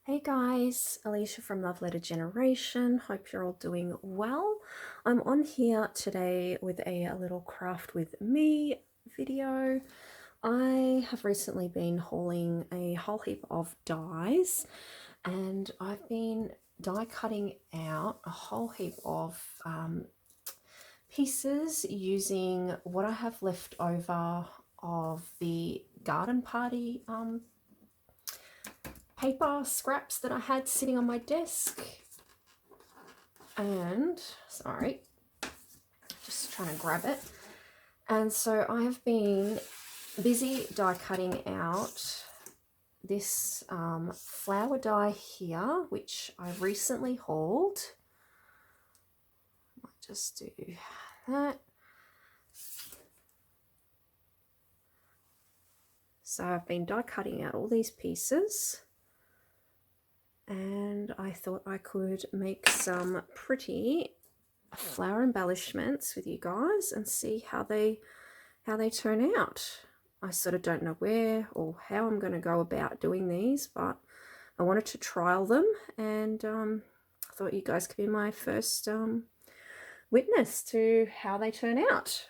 Hey guys, Alicia from Love Letter Generation. Hope you're all doing well. I'm on here today with a little craft with me video. I have recently been hauling a whole heap of dies and I've been die cutting out a whole heap of pieces using what I have left over of the garden party paper scraps that I had sitting on my desk. And sorry, just trying to grab it. And so I have been busy die cutting out this flower die here, which I recently hauled. Might just do that. So I've been die cutting out all these pieces, and I thought I could make some pretty flower embellishments with you guys and see how they turn out. I sort of don't know where or how I'm going to go about doing these, but I wanted to trial them, and I thought you guys could be my first witness to how they turn out.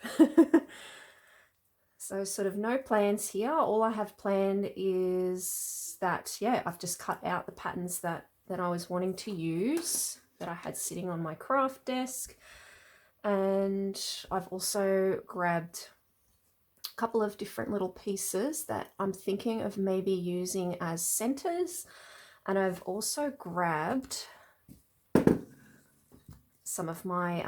So sort of no plans here. All I have planned is that, yeah, I've just cut out the patterns that I was wanting to use, that I had sitting on my craft desk. And I've also grabbed a couple of different little pieces that I'm thinking of maybe using as centers. And I've also grabbed some of my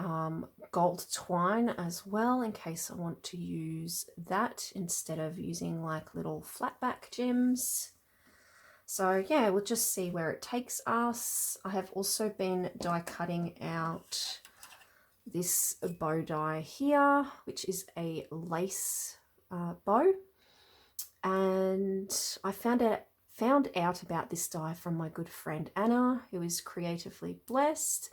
gold twine as well, in case I want to use that instead of using like little flat back gems. So yeah, we'll just see where it takes us. I have also been die cutting out this bow die here, which is a lace bow, and I found out about this die from my good friend Anna, who is creatively blessed.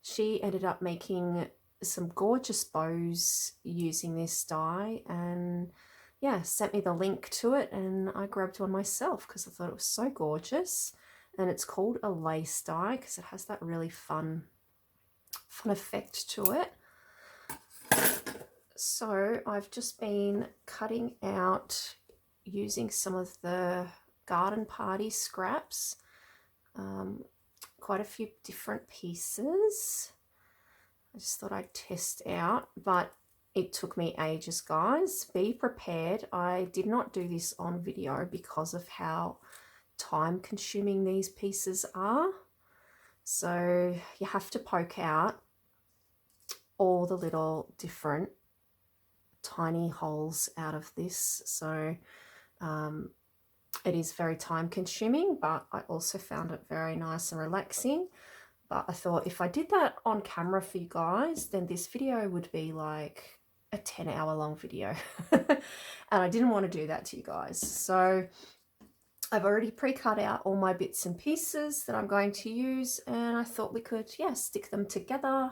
She ended up making some gorgeous bows using this die, and yeah, sent me the link to it, and I grabbed one myself because I thought it was so gorgeous. And it's called a lace die because it has that really fun effect to it. So I've just been cutting out using some of the garden party scraps, quite a few different pieces. I just thought I'd test out, but it took me ages, guys. Be prepared. I did not do this on video because of how time consuming these pieces are. So you have to poke out all the little different tiny holes out of this. So it is very time consuming, but I also found it very nice and relaxing. But I thought if I did that on camera for you guys, then this video would be like a 10-hour long video. And I didn't want to do that to you guys. So I've already pre-cut out all my bits and pieces that I'm going to use, and I thought we could, yeah, stick them together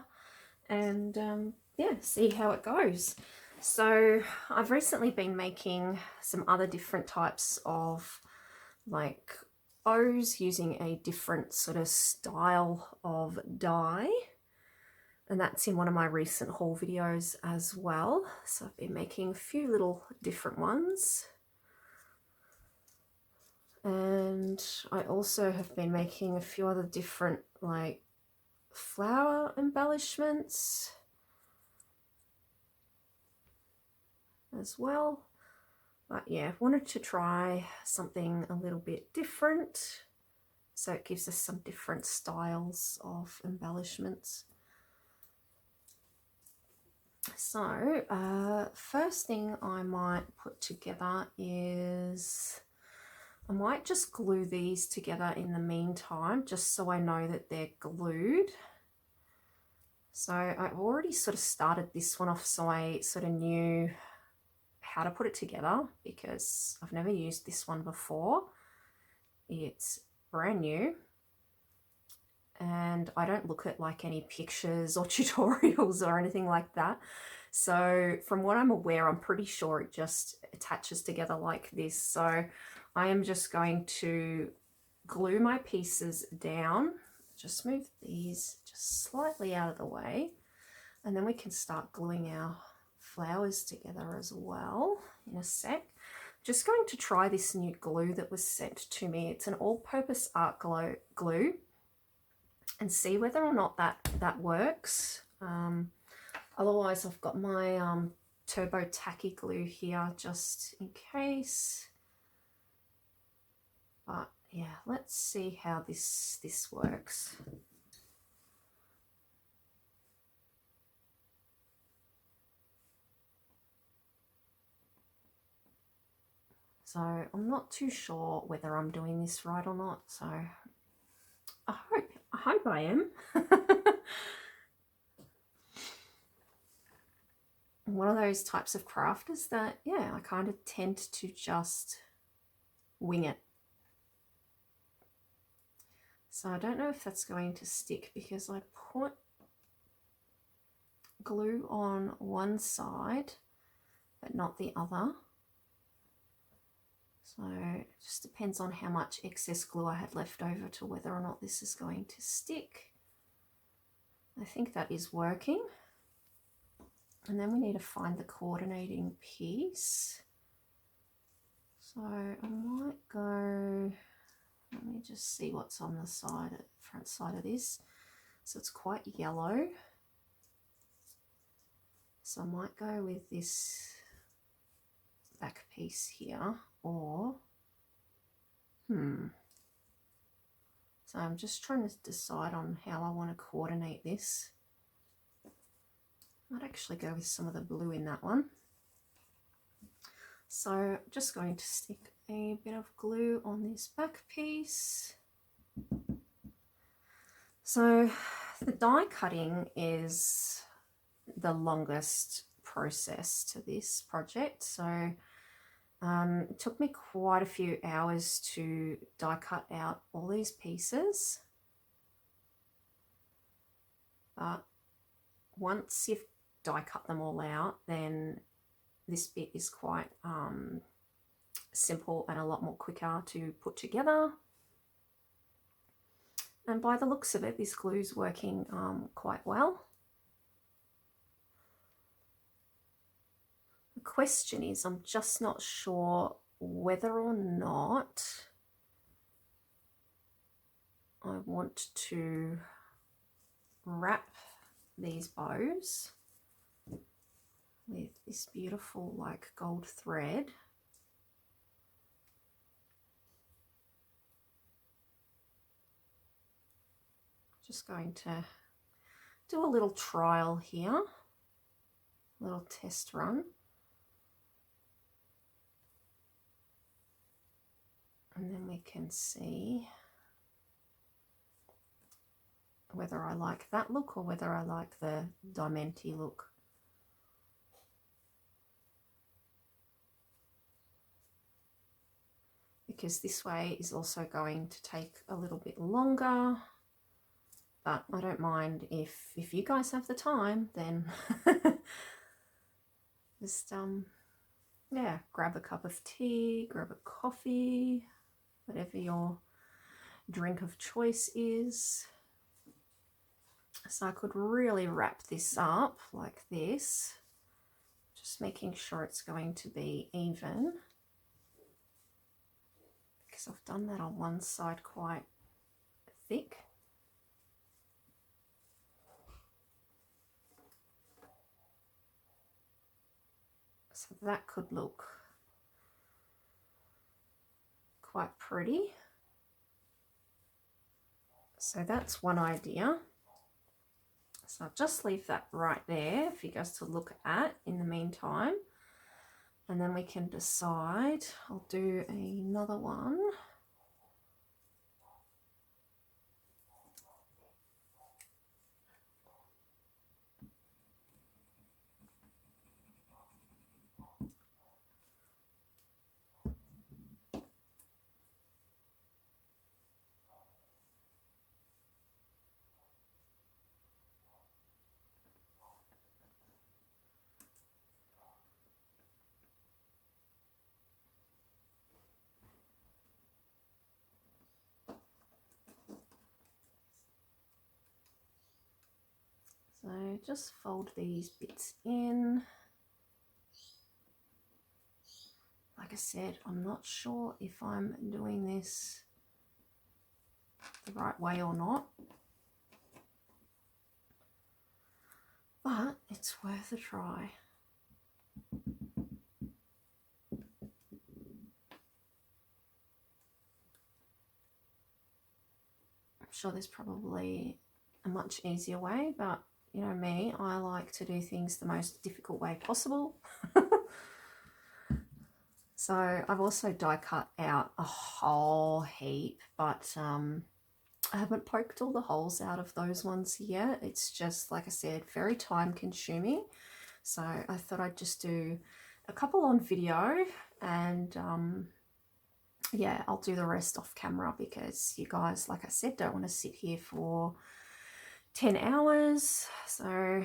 and yeah, see how it goes. So I've recently been making some other different types of like bows using a different sort of style of die, and that's in one of my recent haul videos as well. So I've been making a few little different ones, and I also have been making a few other different like flower embellishments as well. But yeah, wanted to try something a little bit different, so it gives us some different styles of embellishments. So first thing I might put together is I might just glue these together in the meantime, just so I know that they're glued. So I've already sort of started this one off, so I sort of knew how to put it together because I've never used this one before. It's brand new, and I don't look at like any pictures or tutorials or anything like that. So from what I'm aware, I'm pretty sure it just attaches together like this. So I am just going to glue my pieces down. Just move these just slightly out of the way, and then we can start gluing our flowers together as well in a sec. Just going to try this new glue that was sent to me. It's an all-purpose art glue, and see whether or not that works. Otherwise, I've got my Turbo Tacky glue here just in case. But yeah, let's see how this works. So I'm not too sure whether I'm doing this right or not. So I hope I am. One of those types of crafters that, yeah, I kind of tend to just wing it. So I don't know if that's going to stick because I put glue on one side but not the other. So it just depends on how much excess glue I had left over to whether or not this is going to stick. I think that is working. And then we need to find the coordinating piece. So I might go, let me just see what's on the side, front side of this. So it's quite yellow. So I might go with this back piece here, or so I'm just trying to decide on how I want to coordinate this. I'd actually go with some of the blue in that one. So I'm just going to stick a bit of glue on this back piece. So the die cutting is the longest process to this project. So it took me quite a few hours to die cut out all these pieces. But once you've die cut them all out, then this bit is quite simple and a lot more quicker to put together. And by the looks of it, this glue is working quite well. The question is, I'm just not sure whether or not I want to wrap these bows with this beautiful like gold thread. Just going to do a little trial here, a little test run. And then we can see whether I like that look or whether I like the diamante look. Because this way is also going to take a little bit longer, but I don't mind if you guys have the time, then just yeah, grab a cup of tea, grab a coffee, whatever your drink of choice is. So I could really wrap this up like this, just making sure it's going to be even, because I've done that on one side quite thick. So that could look quite pretty. So that's one idea. So I'll just leave that right there for you guys to look at in the meantime. And then we can decide. I'll do another one. So just fold these bits in. Like I said, I'm not sure if I'm doing this the right way or not, but it's worth a try. I'm sure there's probably a much easier way, but you know me, I like to do things the most difficult way possible. So I've also die cut out a whole heap, but I haven't poked all the holes out of those ones yet. It's just, like I said, very time consuming. So I thought I'd just do a couple on video, and yeah, I'll do the rest off camera because you guys, like I said, don't want to sit here for 10 hours. So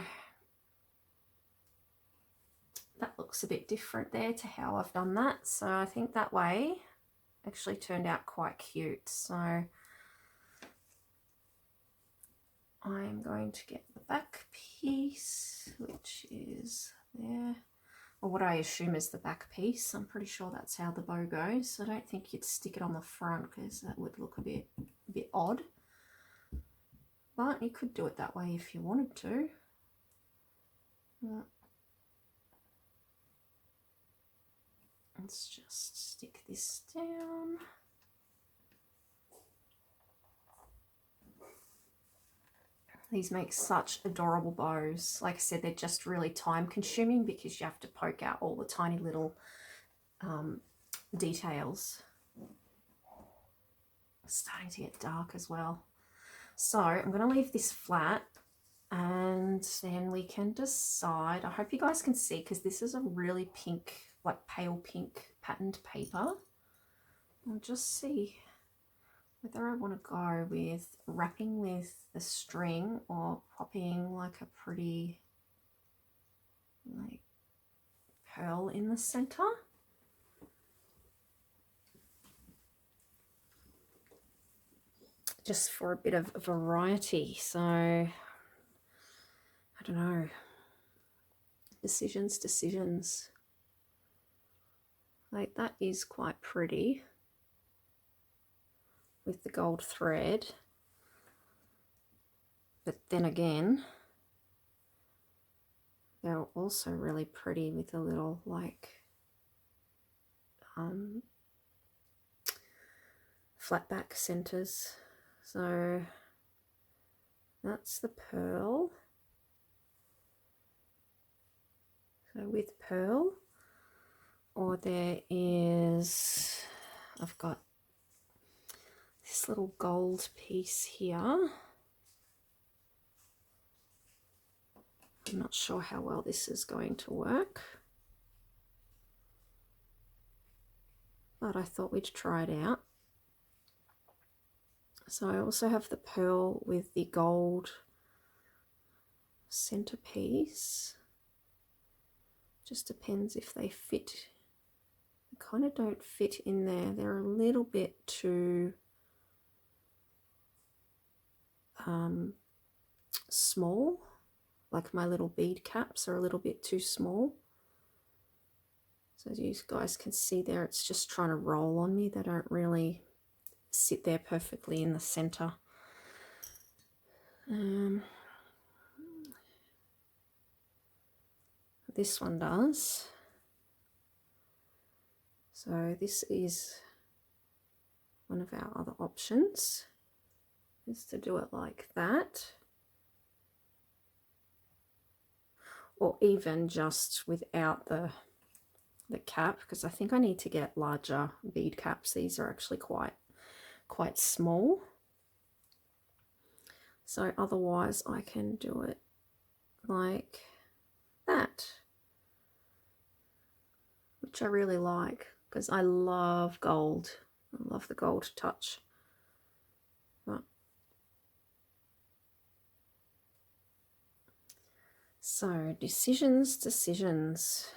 that looks a bit different there to how I've done that. So I think that way actually turned out quite cute. So I'm going to get the back piece, which is there, or what I assume is the back piece. I'm pretty sure that's how the bow goes. So I don't think you'd stick it on the front because that would look a bit odd. But you could do it that way if you wanted to. Let's just stick this down. These make such adorable bows. Like I said, they're just really time consuming because you have to poke out all the tiny little details. It's starting to get dark as well. So I'm going to leave this flat and then we can decide. I hope you guys can see because this is a really pink, like pale pink patterned paper. I'll just see whether I want to go with wrapping with the string or popping like a pretty like pearl in the center. Just for a bit of variety. So I don't know. Decisions. Like that is quite pretty with the gold thread. But then again, they're also really pretty with a little like flat back centers. So that's the pearl. So with pearl, or there is, I've got this little gold piece here. I'm not sure how well this is going to work, but I thought we'd try it out. So I also have the pearl with the gold centerpiece. Just depends if they fit. They kind of don't fit in there. They're a little bit too small. Like my little bead caps are a little bit too small. So as you guys can see there, it's just trying to roll on me. They don't really sit there perfectly in the center. This one does. So this is one of our other options, is to do it like that. Or even just without the cap, because I think I need to get larger bead caps. These are actually quite small. So otherwise I can do it like that, which I really like because I love gold. I love the gold touch. But so decisions.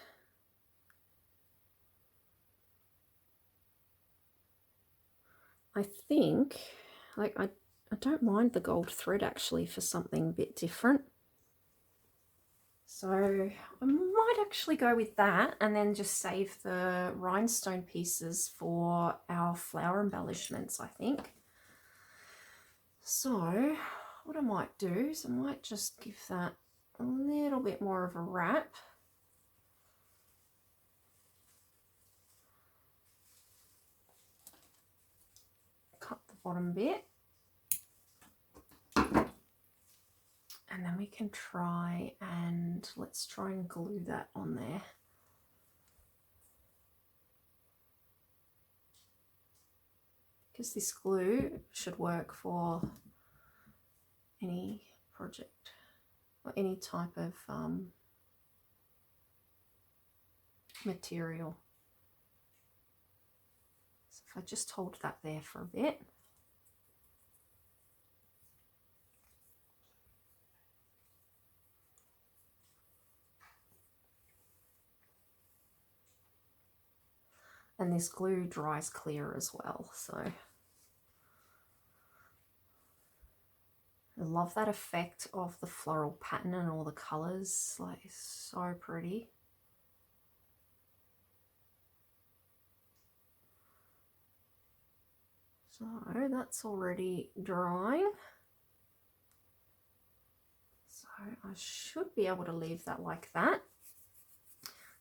I think, like, I don't mind the gold thread actually for something a bit different. So I might actually go with that and then just save the rhinestone pieces for our flower embellishments, I think. So what I might do is I might just give that a little bit more of a wrap. Cut the bottom bit. And then we can try and let's try and glue that on there. Because this glue should work for any project or any type of material. So if I just hold that there for a bit. And this glue dries clear as well, so I love that effect of the floral pattern and all the colours, like it's so pretty. So that's already drying. So I should be able to leave that like that.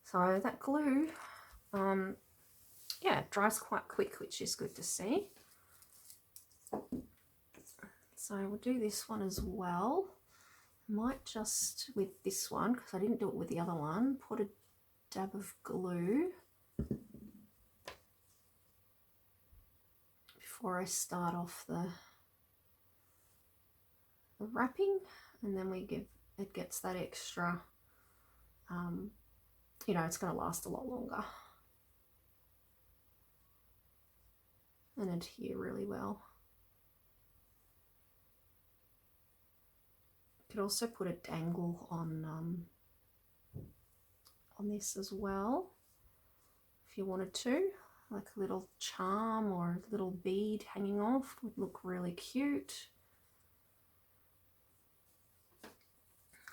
So that glue, yeah, it dries quite quick, which is good to see. So we'll do this one as well. Might just, with this one, because I didn't do it with the other one, put a dab of glue before I start off the wrapping, and then we give, it gets that extra, you know, it's going to last a lot longer and adhere really well. You could also put a dangle on this as well if you wanted to, like a little charm or a little bead hanging off would look really cute.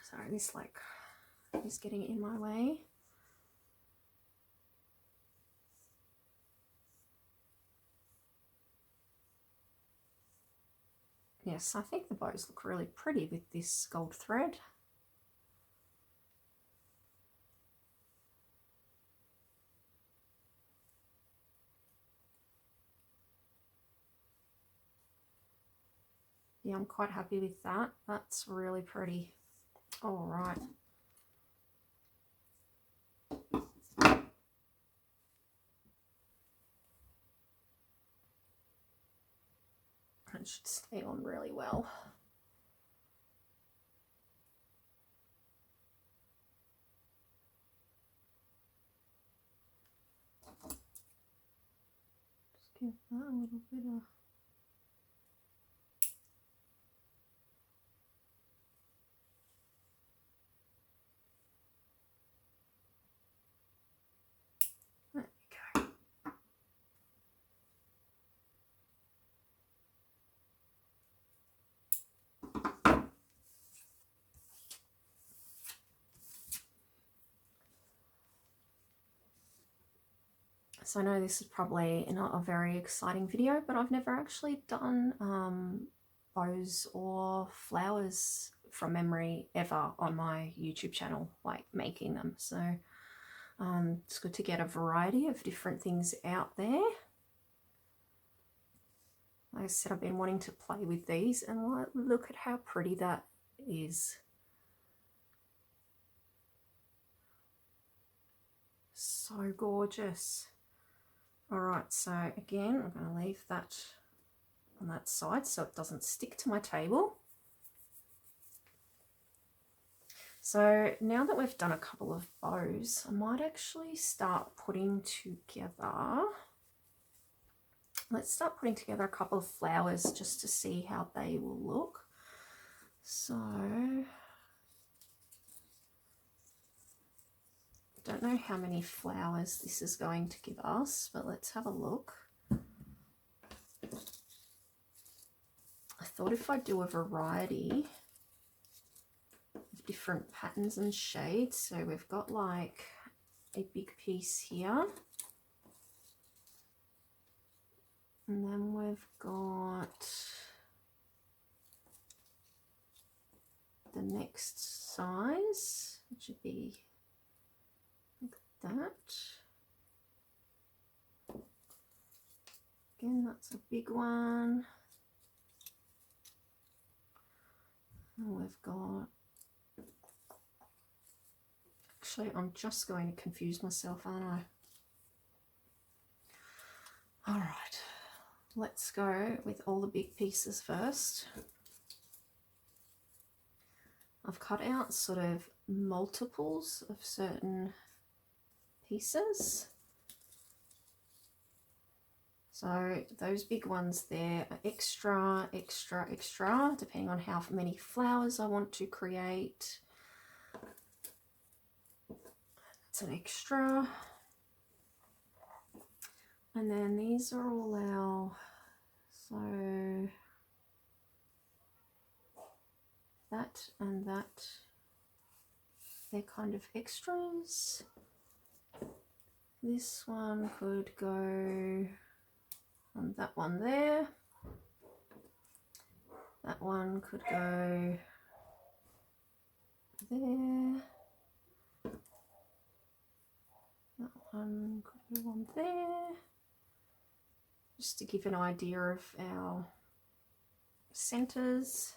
Sorry, this like is getting in my way. Yes, I think the bows look really pretty with this gold thread. Yeah, I'm quite happy with that. That's really pretty. All right. It should stay on really well. Just give that a little bit of... There we go. So I know this is probably not a very exciting video, but I've never actually done bows or flowers from memory ever on my YouTube channel, like making them. So it's good to get a variety of different things out there. Like I said, I've been wanting to play with these, and look at how pretty that is. So gorgeous. All right, so again, I'm going to leave that on that side so it doesn't stick to my table. So now that we've done a couple of bows, I might actually start putting together, let's start putting together a couple of flowers just to see how they will look. So don't know how many flowers this is going to give us, but let's have a look. I thought if I do a variety of different patterns and shades. So we've got like a big piece here, and then we've got the next size, which would be like that. Again, that's a big one. And we've got, actually I'm just going to confuse myself, aren't I? All right, let's go with all the big pieces first. I've cut out sort of multiples of certain pieces. So those big ones there are extra, extra, extra, depending on how many flowers I want to create. That's an extra. And then these are all our, so that and that, they're kind of extras. This one could go on that one there. That one could go there. That one could go on there. Just to give an idea of our centers.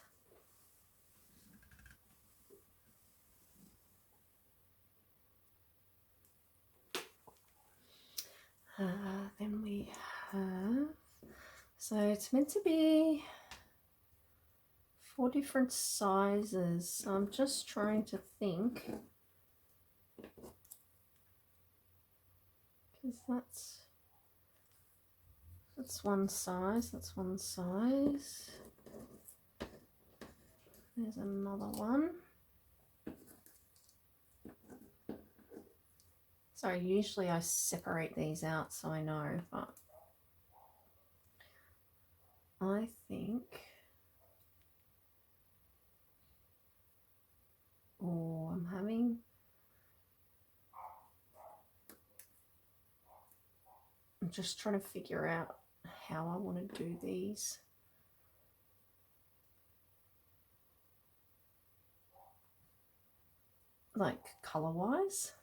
Then we have, so it's meant to be 4 different sizes. So I'm just trying to think, because that's one size, that's one size. There's another one. Sorry, usually I separate these out so I know, but I think, oh, I'm just trying to figure out how I want to do these. Like color-wise.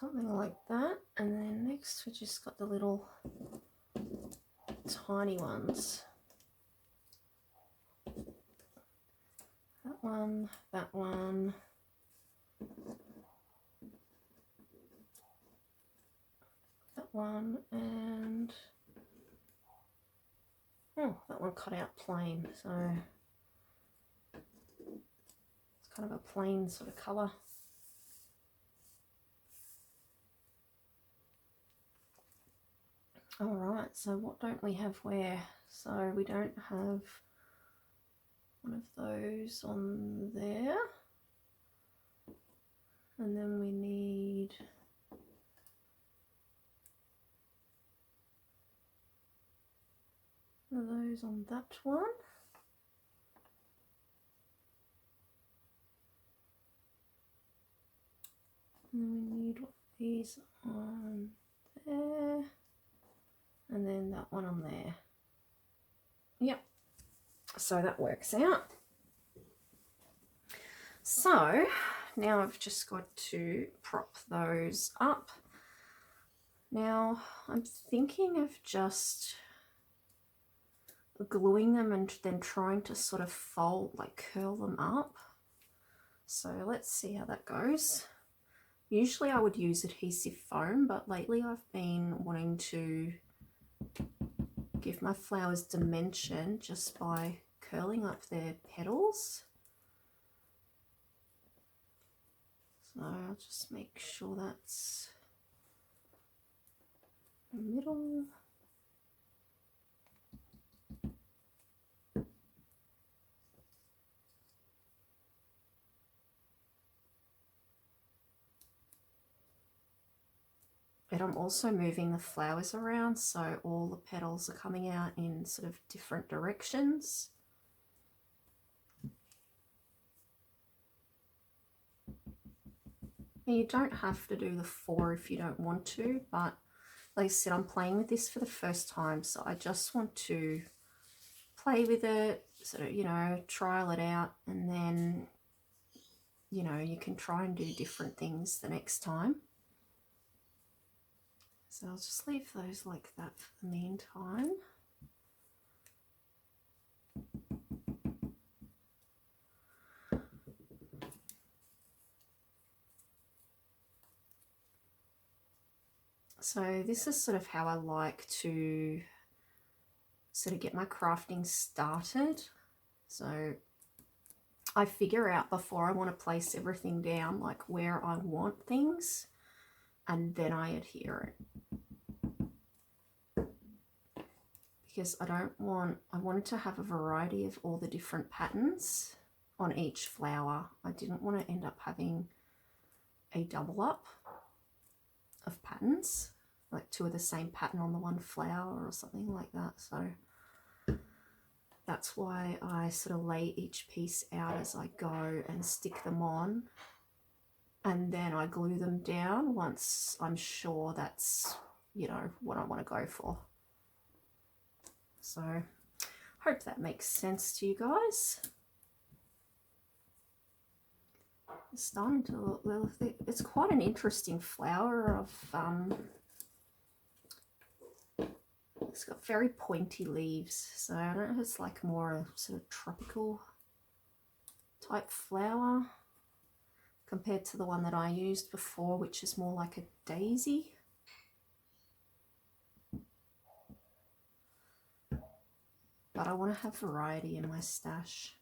Something like that, and then next we just got the little tiny ones. That one, that one, that one, and oh, that one cut out plain, so it's kind of a plain sort of colour. All right, so what don't we have where? So we don't have one of those on there, and then we need one of those on that one. And then we need these on there. And then that one on there. Yep, so that works out. So now I've just got to prop those up. Now I'm thinking of just gluing them and then trying to sort of fold, like curl them up. So let's see how that goes. Usually I would use adhesive foam, but lately I've been wanting to give my flowers dimension just by curling up their petals. So I'll just make sure that's the middle. But I'm also moving the flowers around, so all the petals are coming out in sort of different directions. Now, you don't have to do the 4 if you don't want to, but like I said, I'm playing with this for the first time, so I just want to play with it, sort of, you know, trial it out, and then, you know, you can try and do different things the next time. So I'll just leave those like that for the meantime. So this is sort of how I like to sort of get my crafting started. So I figure out before I want to place everything down, like where I want things, and then I adhere it. Because I wanted to have a variety of all the different patterns on each flower. I didn't want to end up having a double up of patterns, like 2 of the same pattern on the one flower or something like that. So that's why I sort of lay each piece out as I go and stick them on, and then I glue them down once I'm sure that's, you know, what I want to go for. So hope that makes sense to you guys. It's starting to look, it's quite an interesting flower of it's got very pointy leaves, so I don't know if it's like more a sort of tropical type flower compared to the one that I used before, which is more like a daisy. But I want to have variety in my stash.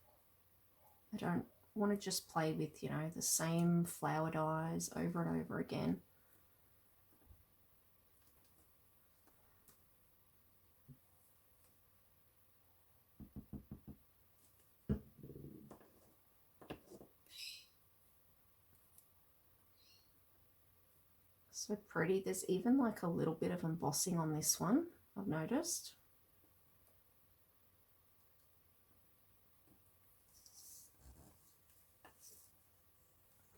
I don't want to just play with, you know, the same flower dyes over and over again. So pretty. There's even like a little bit of embossing on this one, I've noticed.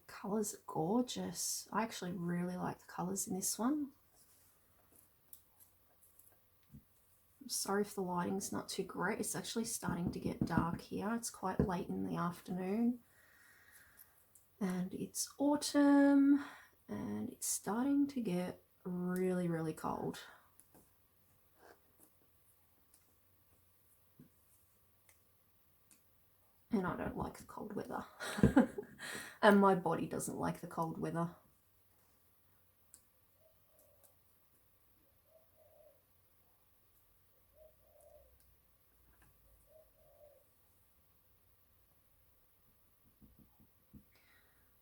Colours are gorgeous. I actually really like the colours in this one. I'm sorry if the lighting's not too great. It's actually starting to get dark here. It's quite late in the afternoon. And it's autumn, and it's starting to get really, really cold. And I don't like the cold weather. And my body doesn't like the cold weather.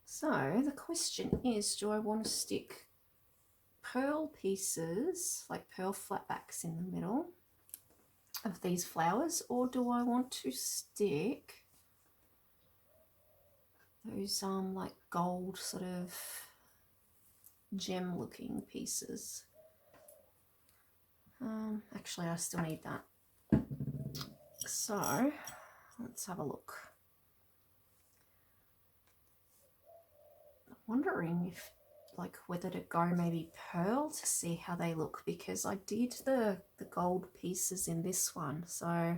So the question is, do I want to stick pearl pieces, like pearl flatbacks in the middle of these flowers, or do I want to stick those like gold sort of gem looking pieces? Actually, I still need that. So let's have a look. I'm wondering if, like, whether to go maybe pearl to see how they look, because I did the gold pieces in this one, so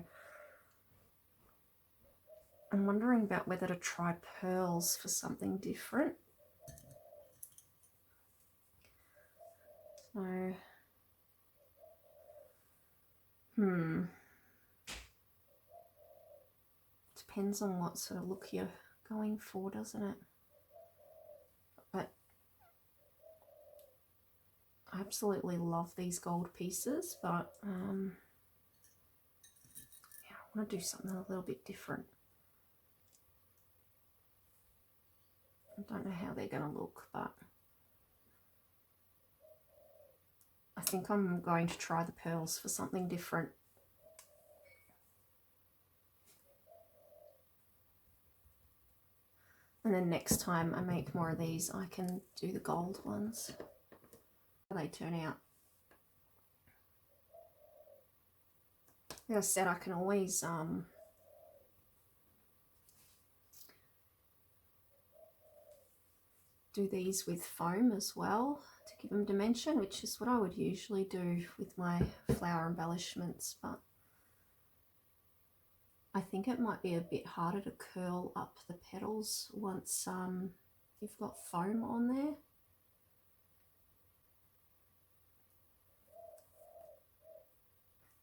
I'm wondering about whether to try pearls for something different. So depends on what sort of look you're going for, doesn't it? But I absolutely love these gold pieces, but yeah, I want to do something a little bit different. I don't know how they're going to look, but I think I'm going to try the pearls for something different. And then next time I make more of these, I can do the gold ones. they turn out. As I said, I can always do these with foam as well to give them dimension, which is what I would usually do with my flower embellishments, but I think it might be a bit harder to curl up the petals once you've got foam on there.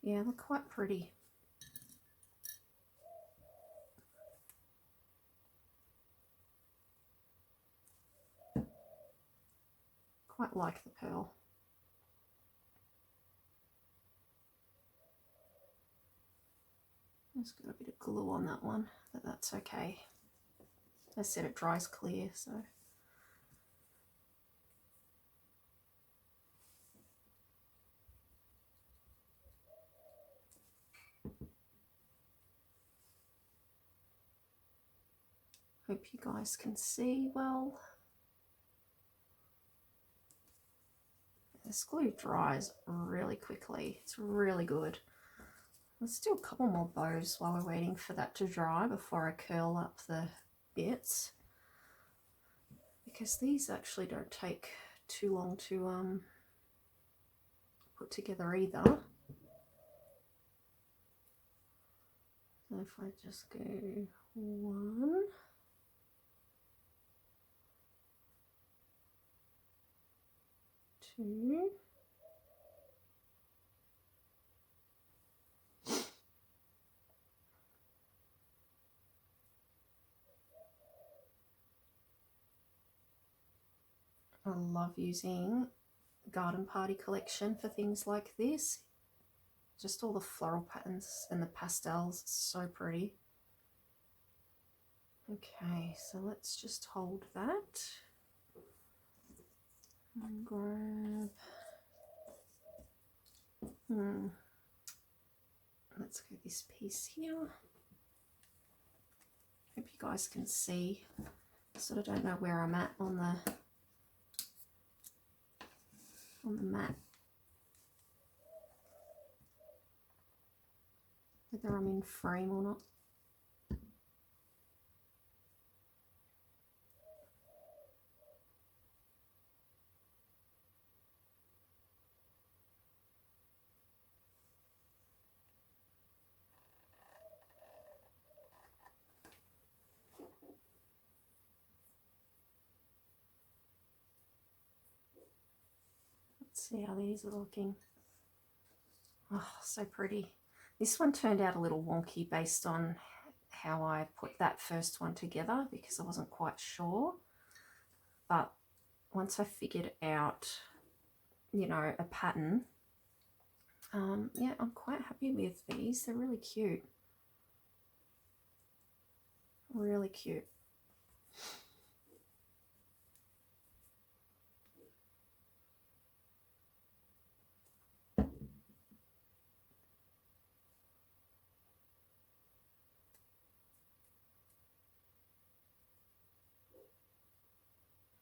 Yeah, they're quite pretty. Quite like the pearl. Just got a bit of glue on that one, but that's okay. As I said, it dries clear, so. Hope you guys can see well. This glue dries really quickly. It's really good. Let's do a couple more bows while we're waiting for that to dry before I curl up the bits, because these actually don't take too long to put together either. So if I just go 1, 2, I love using Garden Party collection for things like this. Just all the floral patterns and the pastels, it's so pretty. Okay, so let's just hold that and grab, let's go this piece here. Hope you guys can see. I sort of don't know where I'm at on the mat, whether I'm in frame or not. Let's see how these are looking. Oh, so pretty. This one turned out a little wonky based on how I put that first one together, because I wasn't quite sure. But once I figured out, you know, a pattern, yeah, I'm quite happy with these. They're really cute. Really cute.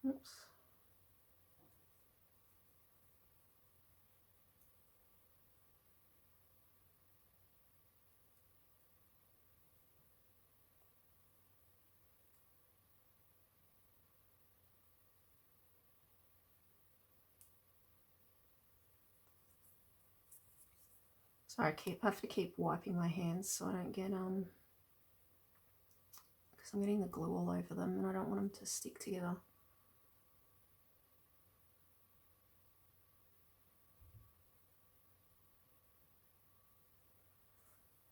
Oops. Sorry, I have to keep wiping my hands so I don't get because I'm getting the glue all over them and I don't want them to stick together.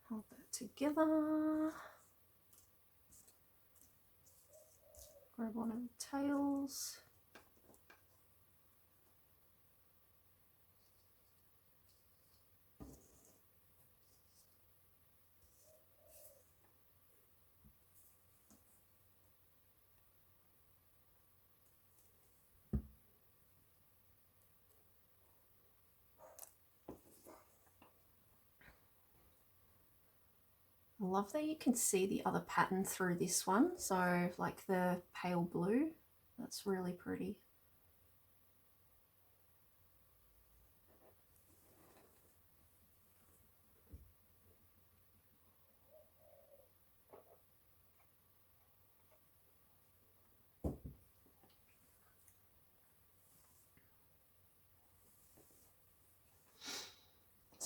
Hold that together. Grab one of the tails. I love that you can see the other pattern through this one, so like the pale blue, that's really pretty.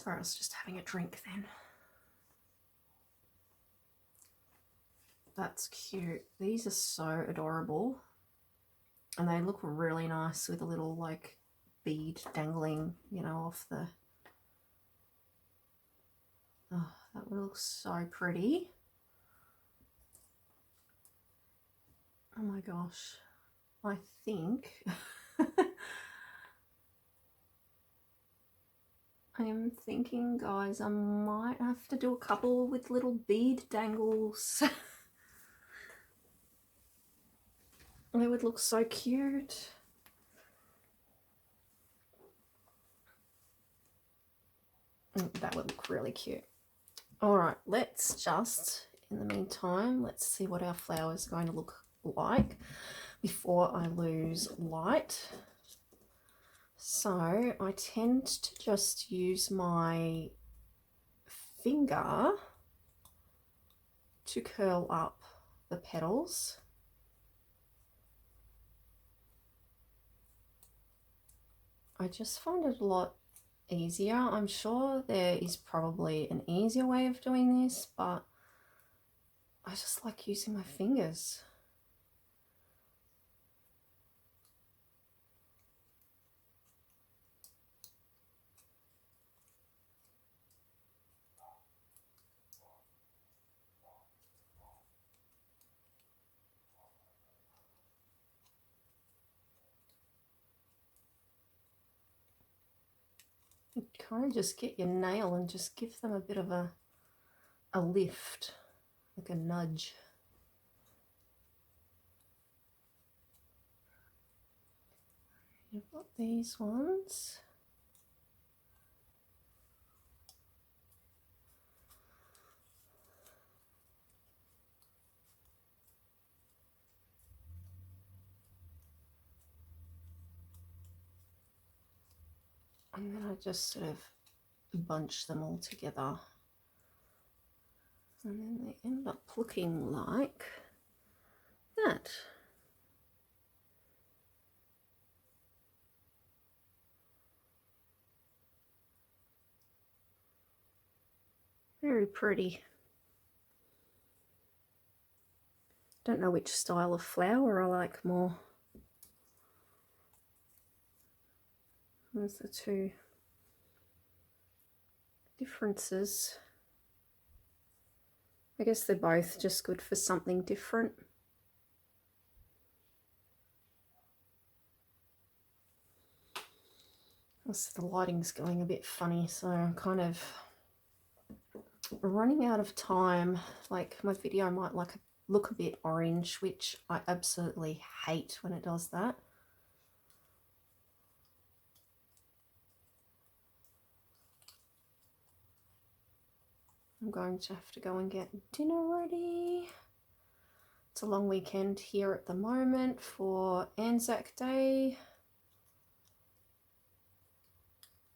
Sorry, I was just having a drink then. That's cute. These are so adorable. And they look really nice with a little like bead dangling, you know, off the... Oh, that looks so pretty. Oh my gosh. I think I am thinking, guys, I might have to do a couple with little bead dangles. They would look so cute. That would look really cute. All right, let's just, in the meantime, let's see what our flower is going to look like before I lose light. So I tend to just use my finger to curl up the petals. I just find it a lot easier. I'm sure there is probably an easier way of doing this, but I just like using my fingers. You kind of just get your nail and just give them a bit of a lift, like a nudge. You've got these ones. And then I just sort of bunch them all together. And then they end up looking like that. Very pretty. Don't know which style of flower I like more. Those are the two differences. I guess they're both just good for something different. Also, the lighting's going a bit funny, so I'm kind of running out of time. Like, my video might look a bit orange, which I absolutely hate when it does that. I'm going to have to go and get dinner ready. It's a long weekend here at the moment for Anzac Day.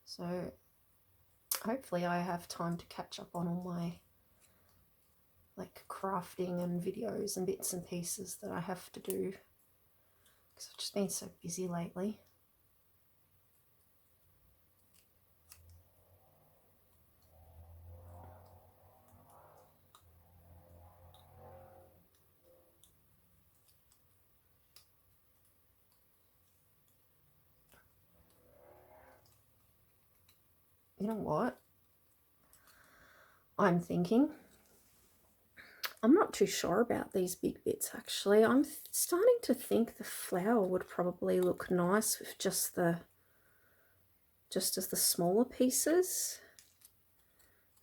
So hopefully I have time to catch up on all my like crafting and videos and bits and pieces that I have to do, because I've just been so busy lately. You know what? I'm thinking, I'm not too sure about these big bits actually. I'm starting to think the flower would probably look nice with just as the smaller pieces.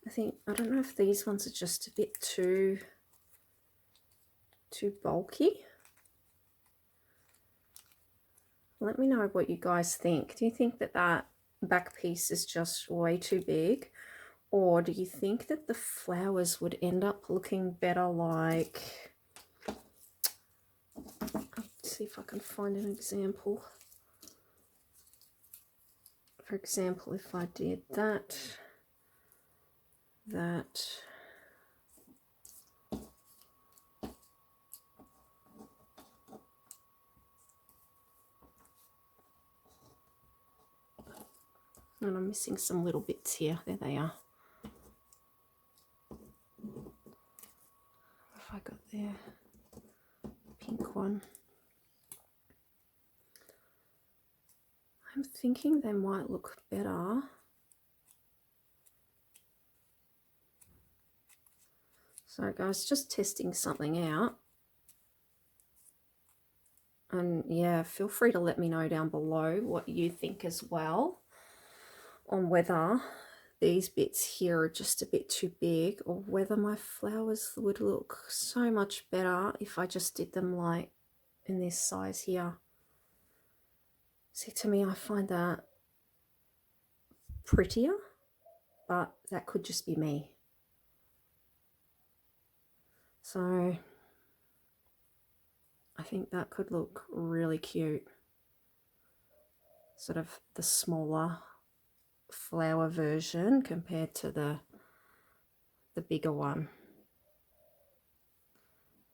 I don't know if these ones are just a bit too bulky. Let me know what you guys think. Do you think that back piece is just way too big? Or do you think that the flowers would end up looking better like... Let's see if I can find an example. For example, if I did that... And I'm missing some little bits here. There they are. What have I got there? Pink one. I'm thinking they might look better. So guys, just testing something out. And yeah, feel free to let me know down below what you think as well on whether these bits here are just a bit too big or whether my flowers would look so much better if I just did them like in this size here. See, to me, I find that prettier, but that could just be me. So I think that could look really cute. Sort of the smaller flower version compared to the bigger one.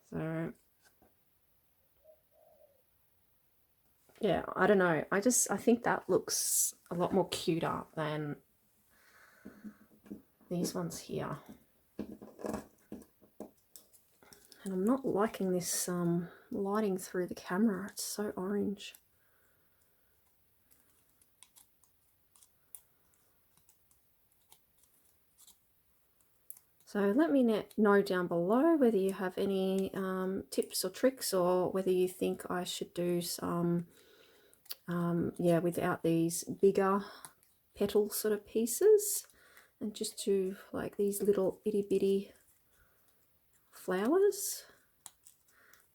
So yeah, I don't know. I think that looks a lot more cuter than these ones here. And I'm not liking this lighting through the camera. It's so orange. So let me know down below whether you have any tips or tricks, or whether you think I should do some, yeah, without these bigger petal sort of pieces, and just do like these little itty bitty flowers,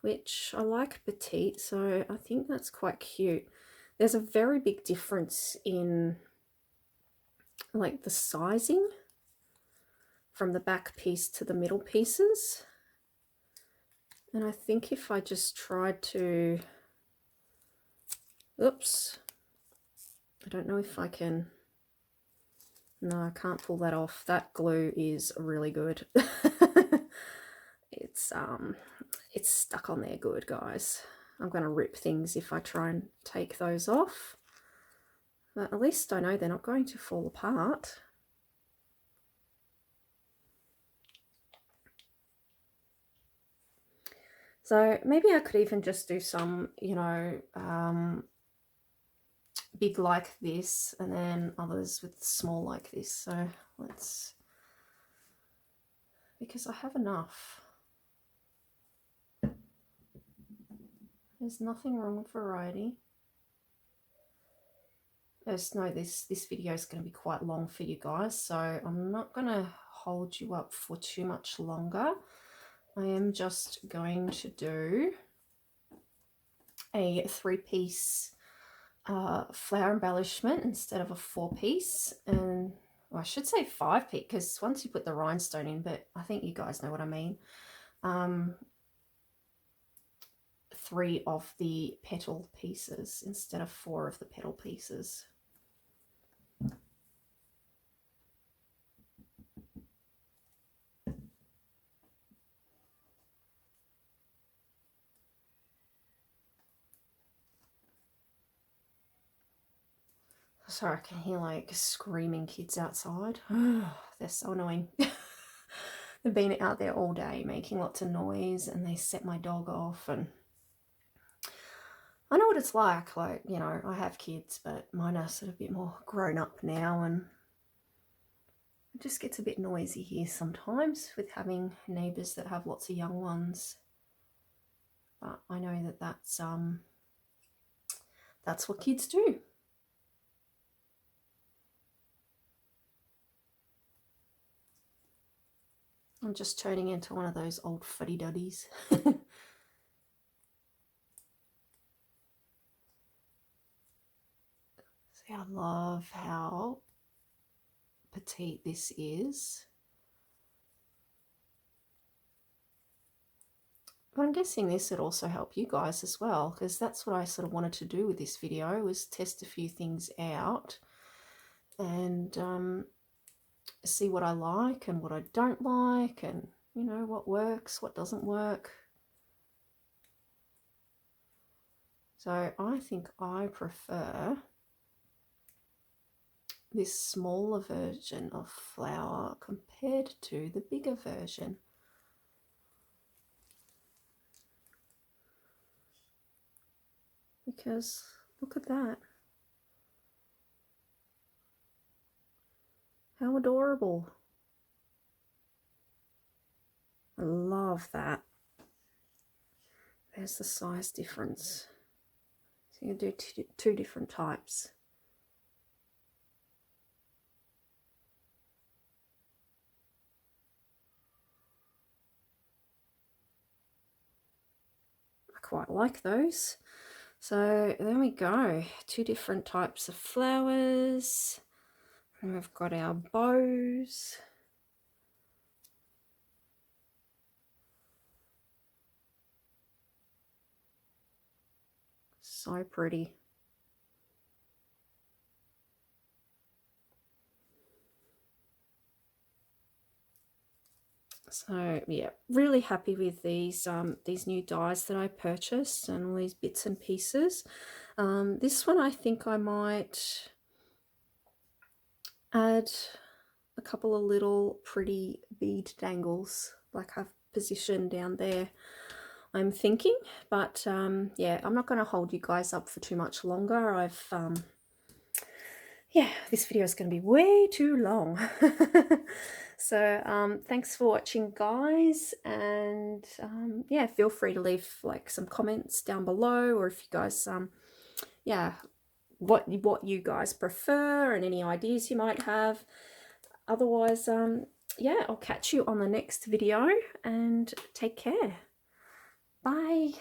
which I like petite, so I think that's quite cute. There's a very big difference in like the sizing from the back piece to the middle pieces. And I think if I just tried to, oops, I don't know if I can, no, I can't pull that off. That glue is really good. It's stuck on there good, guys. I'm going to rip things if I try and take those off. But at least I know they're not going to fall apart. So maybe I could even just do some, you know, big like this, and then others with small like this. So let's, because I have enough. There's nothing wrong with variety. Just know this video is going to be quite long for you guys, so I'm not going to hold you up for too much longer. I am just going to do a 3-piece flower embellishment instead of a 4-piece, and well, I should say 5-piece, because once you put the rhinestone in, but I think you guys know what I mean. 3 of the petal pieces instead of 4 of the petal pieces. Sorry, I can hear like screaming kids outside. They're so annoying. They've been out there all day making lots of noise, and they set my dog off, and I know what it's like, you know, I have kids, but mine are sort of a bit more grown up now, and it just gets a bit noisy here sometimes with having neighbours that have lots of young ones. But I know that that's what kids do. I'm just turning into one of those old fuddy-duddies. See, I love how petite this is. But I'm guessing this would also help you guys as well, because that's what I sort of wanted to do with this video, was test a few things out and see what I like and what I don't like, and you know, what works, what doesn't work. So I think I prefer this smaller version of flower compared to the bigger version. Because look at that. How adorable. I love that. There's the size difference. So you can do two different types. I quite like those. So there we go. Two different types of flowers. And we've got our bows. So pretty. So yeah, really happy with these new dies that I purchased and all these bits and pieces. This one I think I might add a couple of little pretty bead dangles like I've positioned down there, I'm thinking. But yeah, I'm not going to hold you guys up for too much longer. Yeah, this video is going to be way too long. So thanks for watching, guys, and yeah, feel free to leave like some comments down below, or if you guys yeah, what you guys prefer and any ideas you might have. Otherwise, yeah, I'll catch you on the next video, and take care. Bye.